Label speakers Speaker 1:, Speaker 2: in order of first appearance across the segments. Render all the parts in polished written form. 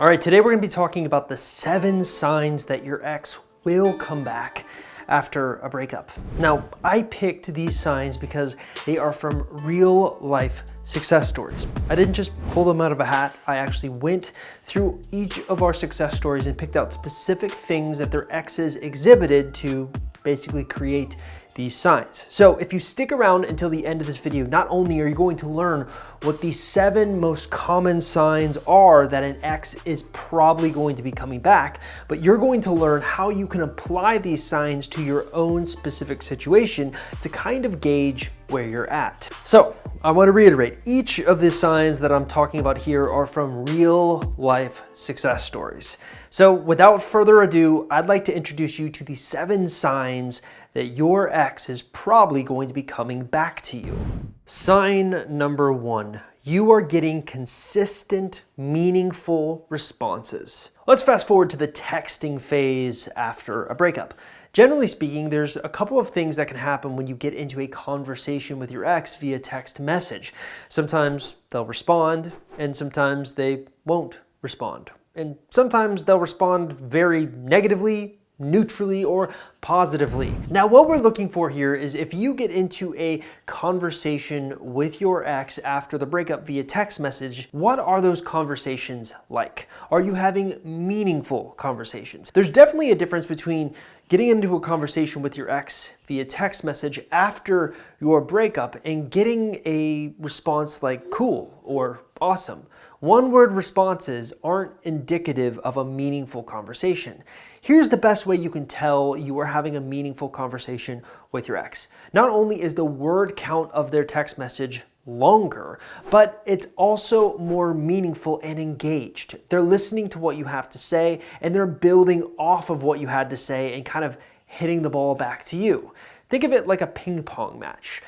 Speaker 1: All right, today we're going to be talking about the 7 signs that your ex will come back after a breakup. Now, I picked these signs because they are from real life success stories. I didn't just pull them out of a hat. I actually went through each of our success stories and picked out specific things that their exes exhibited to basically create these signs. So if you stick around until the end of this video, not only are you going to learn what the 7 most common signs are that an ex is probably going to be coming back, but you're going to learn how you can apply these signs to your own specific situation to kind of gauge where you're at. So I want to reiterate, each of the signs that I'm talking about here are from real life success stories. So without further ado, I'd like to introduce you to the 7 signs that your ex is probably going to be coming back to you. Sign number 1, you are getting consistent, meaningful responses. Let's fast forward to the texting phase after a breakup. Generally speaking, there's a couple of things that can happen when you get into a conversation with your ex via text message. Sometimes they'll respond, and sometimes they won't respond. And sometimes they'll respond very negatively, neutrally, or positively. Now, what we're looking for here is if you get into a conversation with your ex after the breakup via text message, what are those conversations like? Are you having meaningful conversations? There's definitely a difference between getting into a conversation with your ex via text message after your breakup and getting a response like cool or awesome. One-word responses aren't indicative of a meaningful conversation. Here's the best way you can tell you are having a meaningful conversation with your ex. Not only is the word count of their text message longer, but it's also more meaningful and engaged. They're listening to what you have to say, and they're building off of what you had to say and kind of hitting the ball back to you. Think of it like a ping pong match.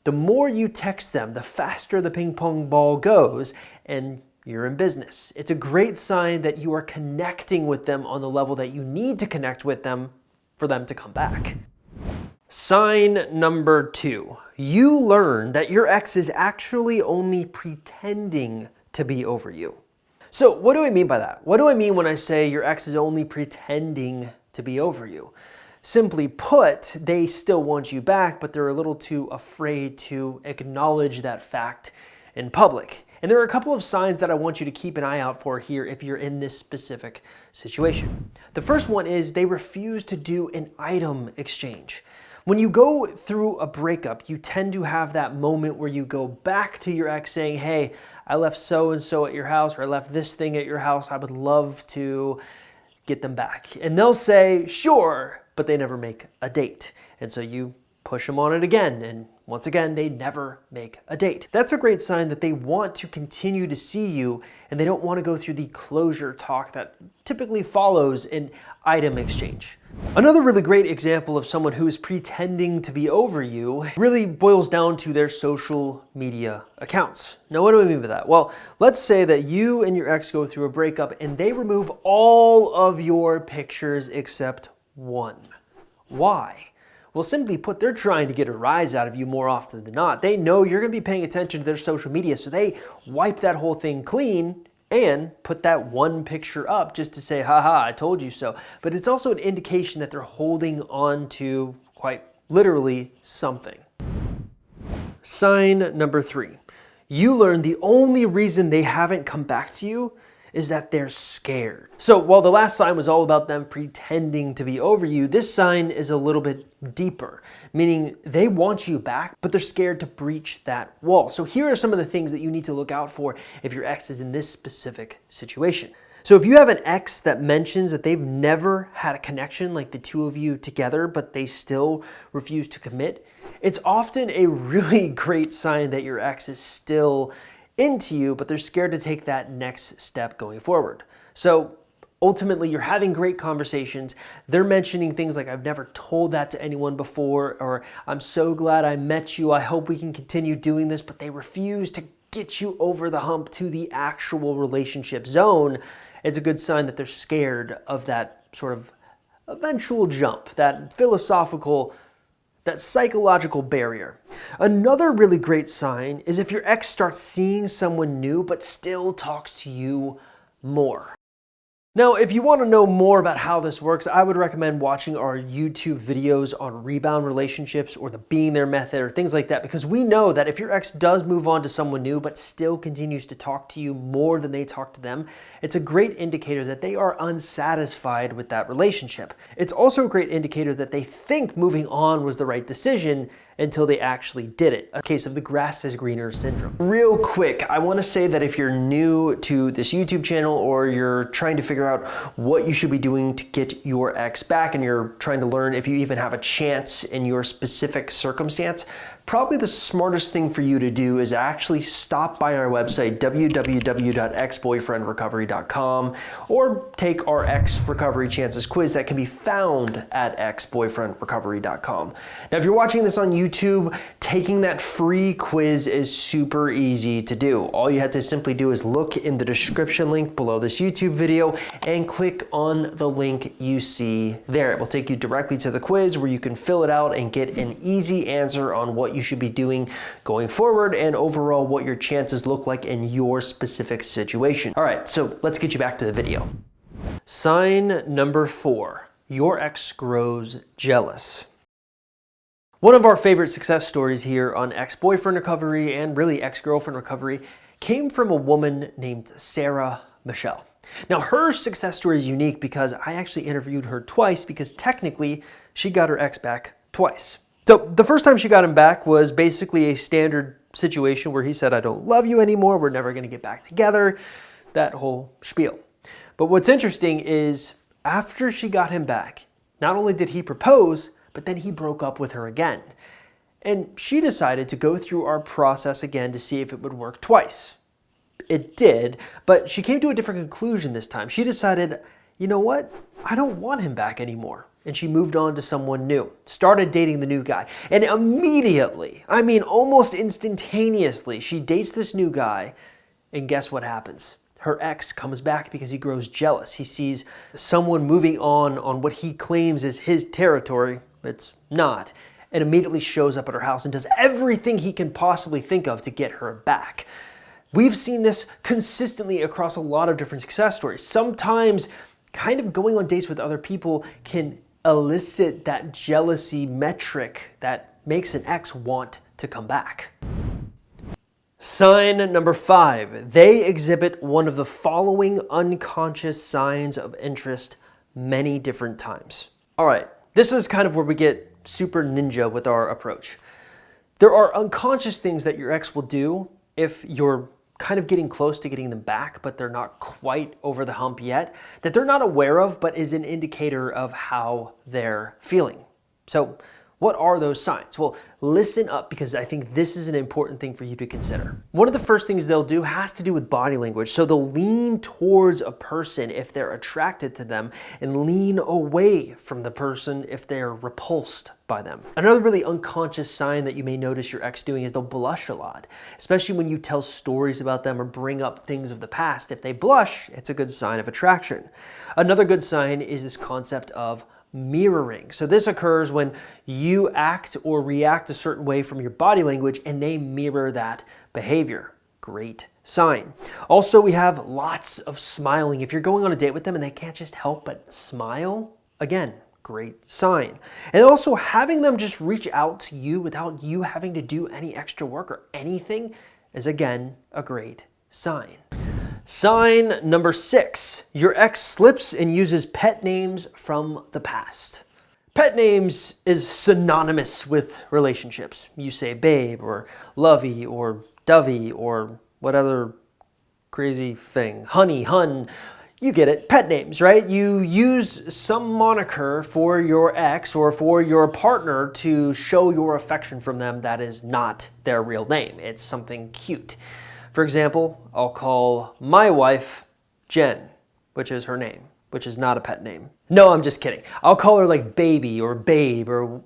Speaker 1: The more you text them, the faster the ping pong ball goes, and you're in business. It's a great sign that you are connecting with them on the level that you need to connect with them for them to come back. Sign number 2, you learn that your ex is actually only pretending to be over you. So what do I mean by that? What do I mean when I say your ex is only pretending to be over you? Simply put, they still want you back, but they're a little too afraid to acknowledge that fact in public. And there are a couple of signs that I want you to keep an eye out for here if you're in this specific situation. The first one is they refuse to do an item exchange. When you go through a breakup, you tend to have that moment where you go back to your ex saying, hey, I left so-and-so at your house, or I left this thing at your house. I would love to get them back. And they'll say, sure, but they never make a date. And so you push them on it again, and once again, they never make a date. That's a great sign that they want to continue to see you, and they don't want to go through the closure talk that typically follows an item exchange. Another really great example of someone who is pretending to be over you really boils down to their social media accounts. Now, what do I mean by that? Well, let's say that you and your ex go through a breakup and they remove all of your pictures except one. Why? Well, simply put, they're trying to get a rise out of you more often than not. They know you're going to be paying attention to their social media, so they wipe that whole thing clean and put that one picture up just to say, haha, I told you so. But it's also an indication that they're holding on to, quite literally, something. Sign number 3. You learn the only reason they haven't come back to you is that they're scared. So while the last sign was all about them pretending to be over you, this sign is a little bit deeper, meaning they want you back, but they're scared to breach that wall. So here are some of the things that you need to look out for if your ex is in this specific situation. So if you have an ex that mentions that they've never had a connection like the two of you together, but they still refuse to commit, it's often a really great sign that your ex is still into you, but they're scared to take that next step going forward. So ultimately, you're having great conversations. They're mentioning things like, I've never told that to anyone before, or I'm so glad I met you. I hope we can continue doing this, but they refuse to get you over the hump to the actual relationship zone. It's a good sign that they're scared of that sort of eventual jump, that philosophical, that psychological barrier. Another really great sign is if your ex starts seeing someone new but still talks to you more. Now, if you want to know more about how this works, I would recommend watching our YouTube videos on rebound relationships or the being there method or things like that, because we know that if your ex does move on to someone new but still continues to talk to you more than they talk to them, it's a great indicator that they are unsatisfied with that relationship. It's also a great indicator that they think moving on was the right decision until they actually did it. A case of the grass is greener syndrome. Real quick, I want to say that if you're new to this YouTube channel or you're trying to figure out what you should be doing to get your ex back and you're trying to learn if you even have a chance in your specific circumstance, probably the smartest thing for you to do is actually stop by our website, www.exboyfriendrecovery.com, or take our Ex Recovery Chances quiz that can be found at exboyfriendrecovery.com. Now, if you're watching this on YouTube, taking that free quiz is super easy to do. All you have to simply do is look in the description link below this YouTube video and click on the link you see there. It will take you directly to the quiz where you can fill it out and get an easy answer on what you should be doing going forward and overall what your chances look like in your specific situation. All right, so let's get you back to the video. Sign number 4, your ex grows jealous. One of our favorite success stories here on Ex-Boyfriend Recovery and really Ex-Girlfriend Recovery came from a woman named Sarah Michelle. Now, her success story is unique because I actually interviewed her twice because technically she got her ex back twice. So the first time she got him back was basically a standard situation where he said, "I don't love you anymore, we're never gonna get back together," that whole spiel. But what's interesting is after she got him back, not only did he propose, but then he broke up with her again. And she decided to go through our process again to see if it would work twice. It did, but she came to a different conclusion this time. She decided, you know what? I don't want him back anymore. And she moved on to someone new, started dating the new guy. And immediately, I mean almost instantaneously, she dates this new guy, and guess what happens? Her ex comes back because he grows jealous. He sees someone moving on what he claims is his territory. It's not. And immediately shows up at her house and does everything he can possibly think of to get her back. We've seen this consistently across a lot of different success stories. Sometimes kind of going on dates with other people can elicit that jealousy metric that makes an ex want to come back. Sign number 5, they exhibit one of the following unconscious signs of interest many different times. All right, this is kind of where we get super ninja with our approach. There are unconscious things that your ex will do if you're kind of getting close to getting them back, but they're not quite over the hump yet, that they're not aware of, but is an indicator of how they're feeling. So what are those signs? Well, listen up because I think this is an important thing for you to consider. One of the first things they'll do has to do with body language. So they'll lean towards a person if they're attracted to them and lean away from the person if they're repulsed by them. Another really unconscious sign that you may notice your ex doing is they'll blush a lot, especially when you tell stories about them or bring up things of the past. If they blush, it's a good sign of attraction. Another good sign is this concept of mirroring. So this occurs when you act or react a certain way from your body language and they mirror that behavior. Great sign. Also, we have lots of smiling. If you're going on a date with them and they can't just help but smile, again, great sign. And also having them just reach out to you without you having to do any extra work or anything is again a great sign. Sign number 6, your ex slips and uses pet names from the past. Pet names is synonymous with relationships. You say babe or lovey or dovey or what other crazy thing, honey, hun, you get it, pet names, right? You use some moniker for your ex or for your partner to show your affection from them that is not their real name. It's something cute. For example, I'll call my wife Jen, which is her name, which is not a pet name. No, I'm just kidding. I'll call her like baby or babe or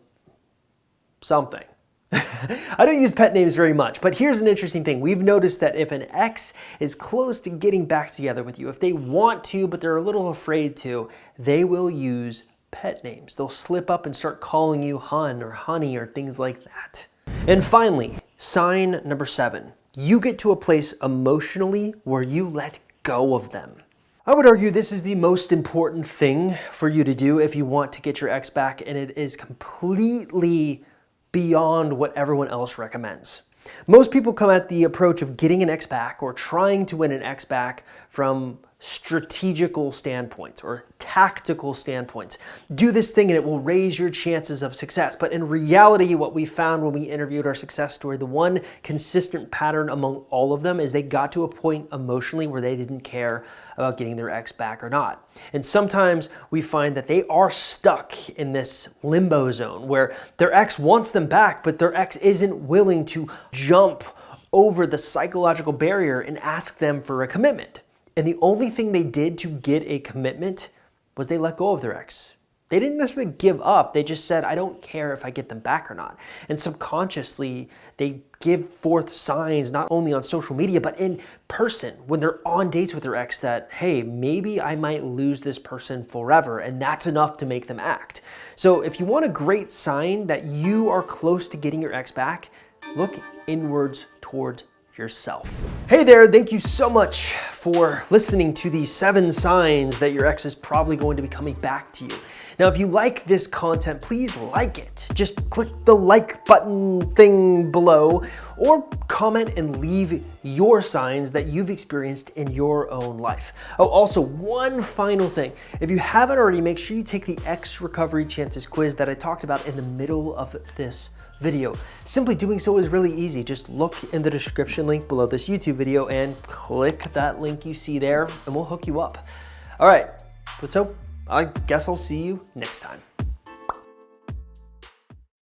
Speaker 1: something. I don't use pet names very much, but here's an interesting thing. We've noticed that if an ex is close to getting back together with you, if they want to, but they're a little afraid to, they will use pet names. They'll slip up and start calling you hun or honey or things like that. And finally, sign number 7. You get to a place emotionally where you let go of them. I would argue this is the most important thing for you to do if you want to get your ex back, and it is completely beyond what everyone else recommends. Most people come at the approach of getting an ex back or trying to win an ex back from strategical standpoints or tactical standpoints. Do this thing and it will raise your chances of success. But in reality, what we found when we interviewed our success story, the one consistent pattern among all of them is they got to a point emotionally where they didn't care about getting their ex back or not. And sometimes we find that they are stuck in this limbo zone where their ex wants them back, but their ex isn't willing to jump over the psychological barrier and ask them for a commitment. And the only thing they did to get a commitment was they let go of their ex. They didn't necessarily give up. They just said, I don't care if I get them back or not. And subconsciously, they give forth signs, not only on social media, but in person when they're on dates with their ex that, hey, maybe I might lose this person forever. And that's enough to make them act. So if you want a great sign that you are close to getting your ex back, look inwards toward yourself. Hey there, thank you so much for listening to the 7 signs that your ex is probably going to be coming back to you. Now, if you like this content, please like it. Just click the like button thing below or comment and leave your signs that you've experienced in your own life. Oh, also one final thing. If you haven't already, make sure you take the Ex Recovery Chances quiz that I talked about in the middle of this video. Simply doing so is really easy. Just look in the description link below this YouTube video and click that link you see there and we'll hook you up. All right, so I guess I'll see you next time.